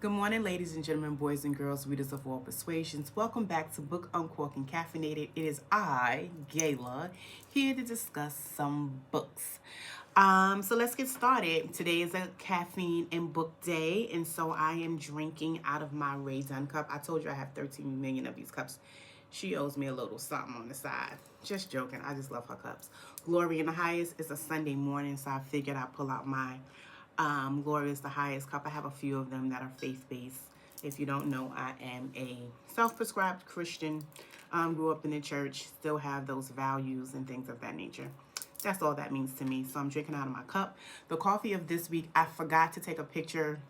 Good morning, ladies and gentlemen, boys and girls, readers of all persuasions. Welcome back to Book Uncorked and Caffeinated. It is I, Gayla, here to discuss some books. So let's get started. Today is a caffeine and book day, and so I am drinking out of my Raisin cup. I told you I have 13 million of these cups. She owes me a little something on the side. Just joking. I just love her cups. Glory in the Highest is a Sunday morning, so I figured I'd pull out my Glory is the Highest cup. I have a few of them that are faith-based. If you don't know, I am a self-prescribed Christian. Grew up in the church, still have those values and things of that nature. That's all that means to me. So I'm drinking out of my cup. The coffee of this week, I forgot to take a picture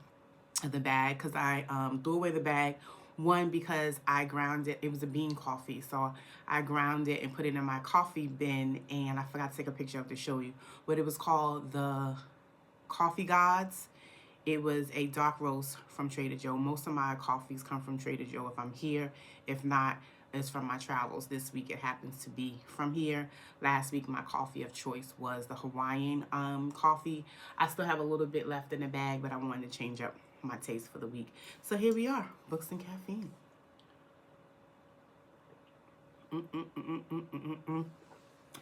of the bag because I threw away the bag. One, because I ground it. It was a bean coffee, so I ground it and put it in my coffee bin, and I forgot to take a picture of it to show you. But it was called the Coffee Gods. It was a dark roast from Trader Joe. Most of my coffees come from Trader Joe if I'm here. If not, it's from my travels. This week it happens to be from here. Last week my coffee of choice was the Hawaiian coffee. I still have a little bit left in the bag, but I wanted to change up my taste for the week. So here we are, books and caffeine.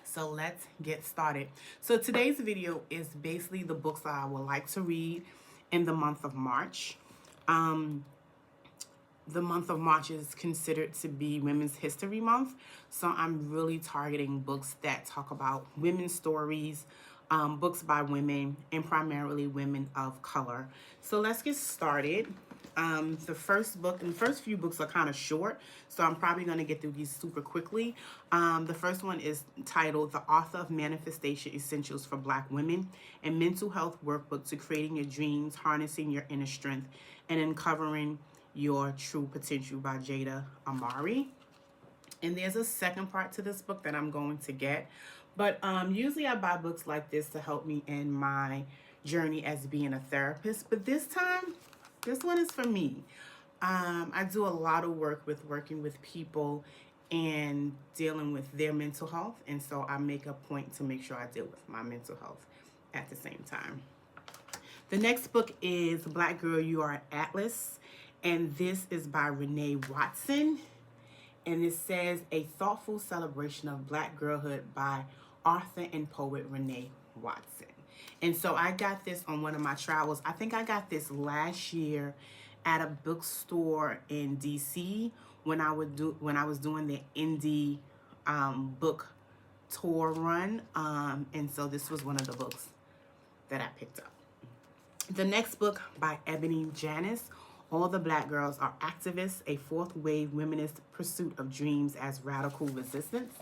So let's get started. So today's video is basically the books that I would like to read in the month of March. The month of March is considered to be Women's History Month. So I'm really targeting books that talk about women's stories, books by women, and primarily women of color. So let's get started. The first few books are kind of short, so I'm probably going to get through these super quickly. The first one is titled The Author of Manifestation Essentials for Black Women, a mental health workbook to creating your dreams, harnessing your inner strength, and uncovering your true potential by Jada Amari. And there's a second part to this book that I'm going to get. But usually I buy books like this to help me in my journey as being a therapist. But this time, this one is for me. I do a lot of work with working with people and dealing with their mental health. And so I make a point to make sure I deal with my mental health at the same time. The next book is Black Girl, You Are an Atlas. And this is by Renee Watson. And it says, A Thoughtful Celebration of Black Girlhood by author and poet Renee Watson. And so I got this on one of my travels. I think I got this last year at a bookstore in DC when I was doing the indie book tour run. And so this was one of the books that I picked up. The next book by Ebony Janice, All the Black Girls Are Activists, a fourth wave womanist pursuit of dreams as radical resistance.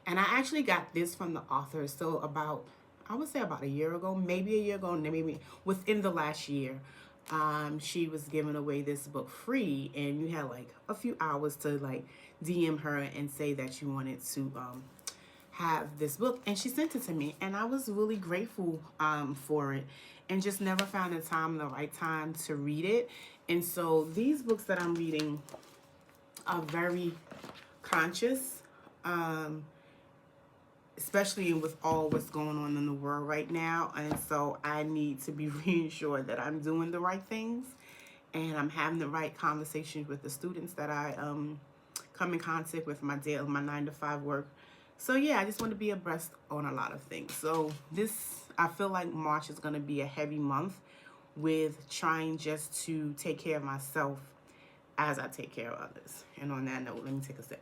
And I actually got this from the author, so I would say about a year ago, maybe within the last year. She was giving away this book free, and you had like a few hours to like DM her and say that you wanted to have this book, and she sent it to me, and I was really grateful for it, and just never found the right time to read it. And so these books that I'm reading are very conscious, especially with all what's going on in the world right now. And so I need to be reassured that I'm doing the right things and I'm having the right conversations with the students that I come in contact with my 9-to-5 work. So yeah, I just want to be abreast on a lot of things. So I feel like March is going to be a heavy month with trying just to take care of myself as I take care of others. And on that note, let me take a sip.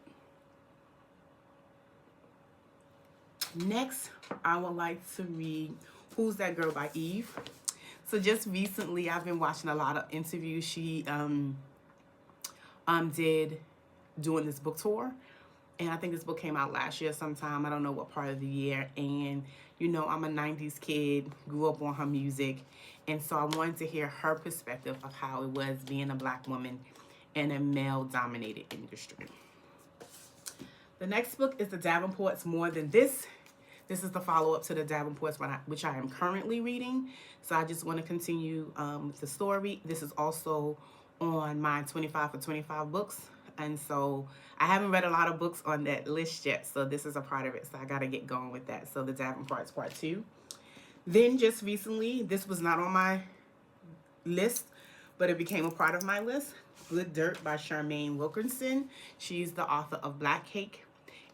Next, I would like to read Who's That Girl by Eve. So just recently, I've been watching a lot of interviews she did doing this book tour. And I think this book came out last year sometime. I don't know what part of the year. And, you know, I'm a 90s kid, grew up on her music. And so I wanted to hear her perspective of how it was being a Black woman in a male-dominated industry. The next book is The Davenports More Than This. This is the follow-up to The Davenports, which I am currently reading. So I just want to continue with the story. This is also on my 25 for 25 books. And so I haven't read a lot of books on that list yet. So this is a part of it. So I got to get going with that. So The Davenports Part 2. Then just recently, this was not on my list, but it became a part of my list. Good Dirt by Charmaine Wilkinson. She's the author of Black Cake.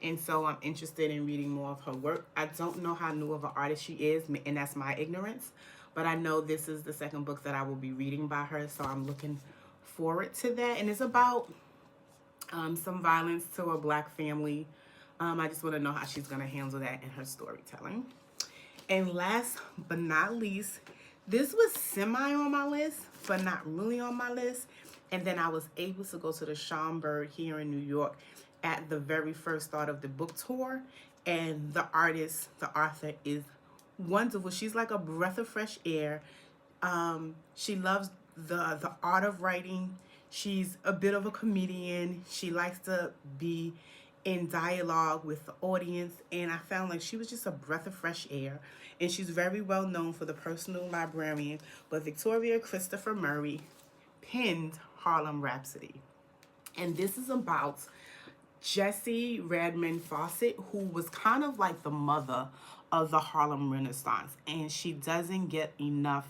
And so I'm interested in reading more of her work. I don't know how new of an artist she is, and that's my ignorance. But I know this is the second book that I will be reading by her, so I'm looking forward to that. And it's about some violence to a Black family. I just want to know how she's going to handle that in her storytelling. And last but not least, this was semi on my list, but not really on my list. And then I was able to go to the Schomburg here in New York at the very first start of the book tour. And the author is wonderful. She's like a breath of fresh air. She loves the art of writing. She's a bit of a comedian. She likes to be in dialogue with the audience, and I found like she was just a breath of fresh air. And she's very well known for The Personal Librarian, but Victoria Christopher Murray penned Harlem Rhapsody. And this is about Jessie Redmond Fawcett, who was kind of like the mother of the Harlem Renaissance, and she doesn't get enough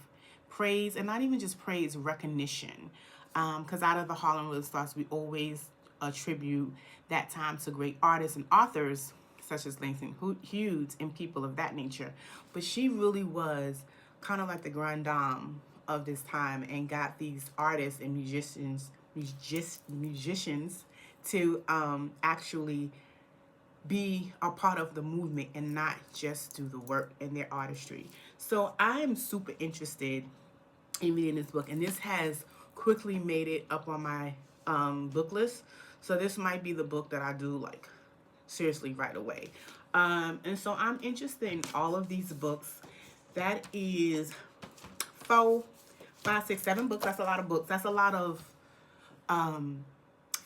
praise, and not even just praise, recognition. Because out of the Harlem Renaissance, we always attribute that time to great artists and authors such as Langston Hughes and people of that nature. But she really was kind of like the grande dame of this time, and got these artists and musicians to actually be a part of the movement and not just do the work in their artistry. So I am super interested in reading this book, and this has quickly made it up on my book list. So this might be the book that I do like seriously right away. And so I'm interested in all of these books. That is 4, 5, 6, 7 books. That's a lot of books. That's a lot of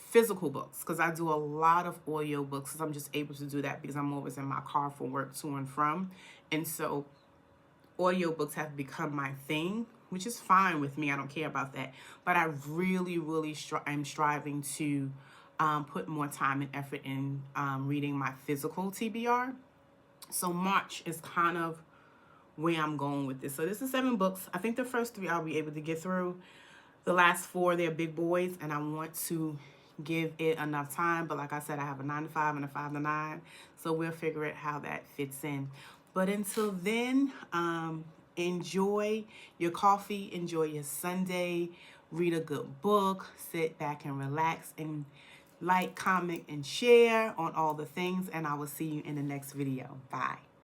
physical books, because I do a lot of audio books, because I'm just able to do that because I'm always in my car for work to and from. And so audiobooks have become my thing, which is fine with me. I don't care about that. But I really, really am striving to put more time and effort in reading my physical TBR. So March is kind of where I'm going with this. So this is 7 books. I think the first 3 I'll be able to get through. The last 4, they're big boys, and I want to give it enough time. But like I said, I have a 9 to 5 and a 5 to 9. So we'll figure out how that fits in. But until then, enjoy your coffee, enjoy your Sunday, read a good book, sit back and relax, and like, comment, and share on all the things. And I will see you in the next video. Bye.